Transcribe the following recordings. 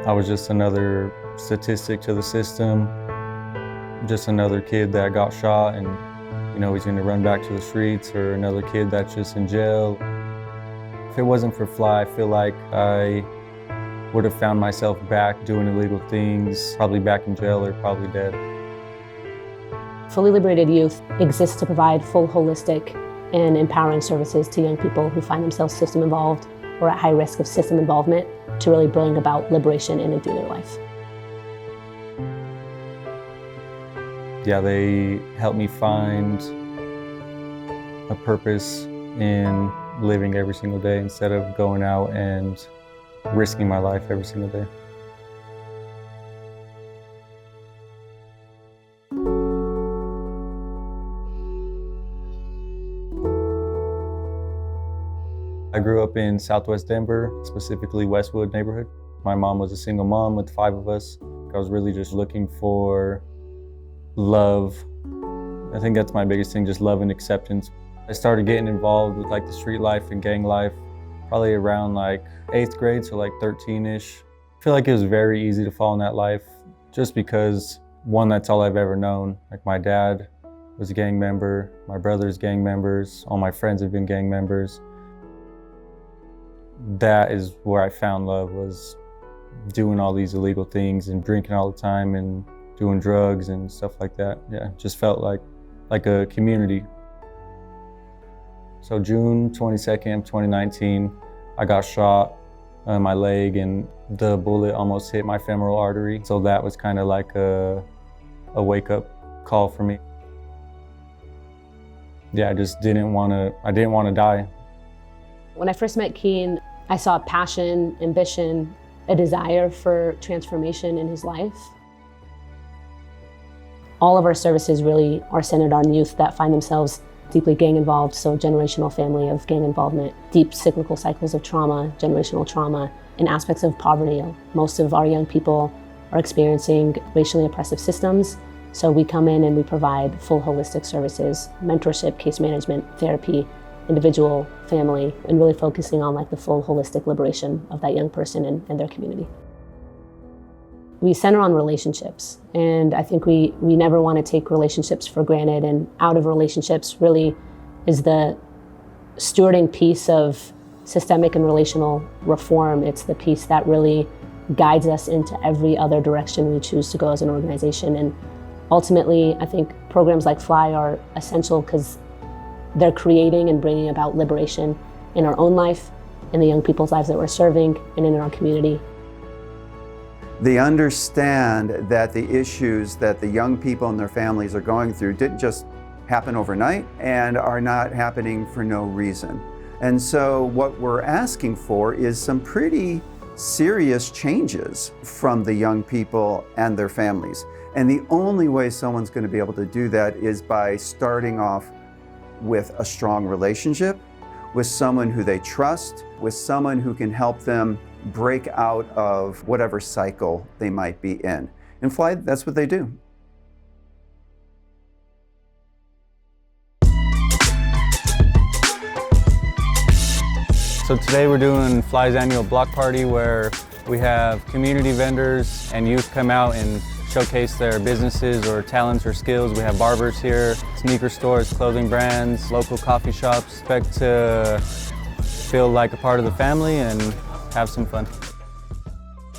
I was just another statistic to the system, just another kid that got shot and he's gonna run back to the streets, or another kid that's just in jail. If it wasn't for Fly, I feel like I would have found myself back doing illegal things, probably back in jail or probably dead. Fully Liberated Youth exists to provide full, holistic, and empowering services to young people who find themselves system involved or at high risk of system involvement, to really bring about liberation in and through their life. Yeah, they helped me find a purpose in living every single day instead of going out and risking my life every single day. I grew up in Southwest Denver, specifically Westwood neighborhood. My mom was a single mom with 5 of us. I was really just looking for love. I think that's my biggest thing, just love and acceptance. I started getting involved with the street life and gang life probably around 8th grade, so 13-ish. I feel like it was very easy to fall in that life just because, one, that's all I've ever known. My dad was a gang member, my brother's gang members, all my friends have been gang members. That is where I found love, was doing all these illegal things and drinking all the time and doing drugs and stuff like that. Yeah, just felt like a community. So June 22nd, 2019, I got shot in my leg and the bullet almost hit my femoral artery. So that was kind of like a wake-up call for me. Yeah, I didn't want to die. When I first met Keen, I saw passion, ambition, a desire for transformation in his life. All of our services really are centered on youth that find themselves deeply gang involved, so generational family of gang involvement, deep cyclical cycles of trauma, generational trauma, and aspects of poverty. Most of our young people are experiencing racially oppressive systems, so we come in and we provide full holistic services, mentorship, case management, therapy, individual, family, and really focusing on the full holistic liberation of that young person and their community. We center on relationships, and I think we never want to take relationships for granted, and out of relationships really is the stewarding piece of systemic and relational reform. It's the piece that really guides us into every other direction we choose to go as an organization. And ultimately, I think programs like Fly are essential because they're creating and bringing about liberation in our own life, in the young people's lives that we're serving, and in our community. They understand that the issues that the young people and their families are going through didn't just happen overnight and are not happening for no reason. And so what we're asking for is some pretty serious changes from the young people and their families. And the only way someone's going to be able to do that is by starting off with a strong relationship, with someone who they trust, with someone who can help them break out of whatever cycle they might be in. And Fly, that's what they do. So today we're doing Fly's annual block party, where we have community vendors and youth come out and showcase their businesses or talents or skills. We have barbers here, sneaker stores, clothing brands, local coffee shops. Expect to feel like a part of the family and have some fun.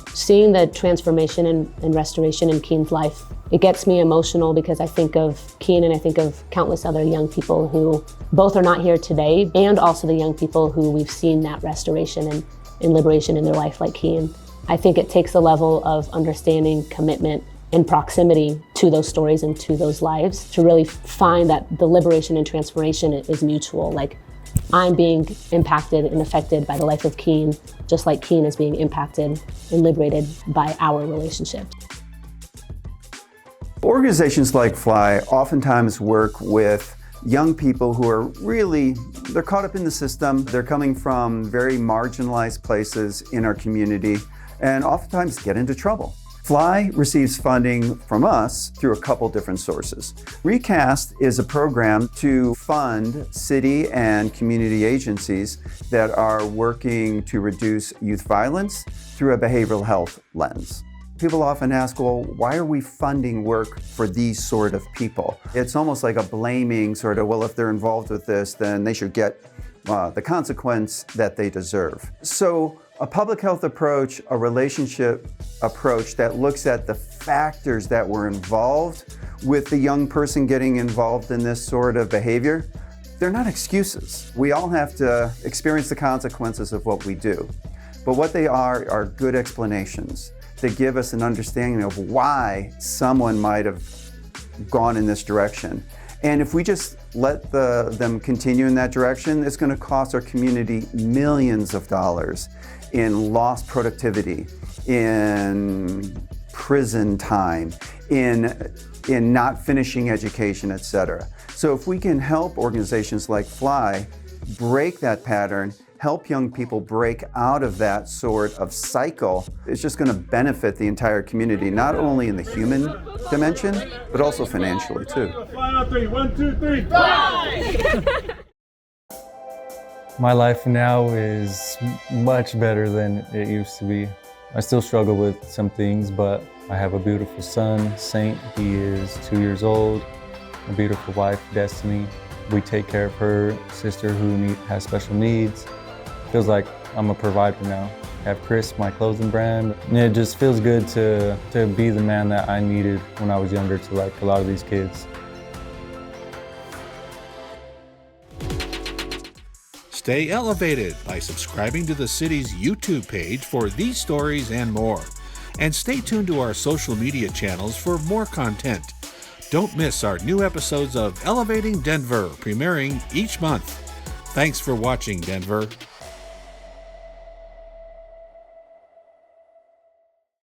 Seeing the transformation and restoration in Keen's life, it gets me emotional because I think of Keen and I think of countless other young people who both are not here today, and also the young people who we've seen that restoration and liberation in their life like Keen. I think it takes a level of understanding, commitment, and proximity to those stories and to those lives to really find that the liberation and transformation is mutual. I'm being impacted and affected by the life of Keen, just like Keen is being impacted and liberated by our relationship. Organizations like Fly oftentimes work with young people who are they're caught up in the system. They're coming from very marginalized places in our community and oftentimes get into trouble. FLY receives funding from us through a couple different sources. Recast is a program to fund city and community agencies that are working to reduce youth violence through a behavioral health lens. People often ask, well, why are we funding work for these sort of people? It's almost like a blaming sort of, well, if they're involved with this, then they should get the consequence that they deserve. So a public health approach, a relationship approach that looks at the factors that were involved with the young person getting involved in this sort of behavior, they're not excuses. We all have to experience the consequences of what we do. But what they are good explanations that give us an understanding of why someone might have gone in this direction. And if we just let them continue in that direction, it's going to cost our community millions of dollars in lost productivity, in prison time, in not finishing education, etc. So if we can help organizations like FLY break that pattern, help young people break out of that sort of cycle, it's just going to benefit the entire community, not only in the human dimension, but also financially too. 1, 2, 3, fly! My life now is much better than it used to be. I still struggle with some things, but I have a beautiful son, Saint. He is 2 years old, a beautiful wife, Destiny. We take care of her sister who has special needs. Feels like I'm a provider now. I have Chris, my clothing brand. And it just feels good to be the man that I needed when I was younger to like a lot of these kids. Stay elevated by subscribing to the city's YouTube page for these stories and more. And stay tuned to our social media channels for more content. Don't miss our new episodes of Elevating Denver, premiering each month. Thanks for watching, Denver.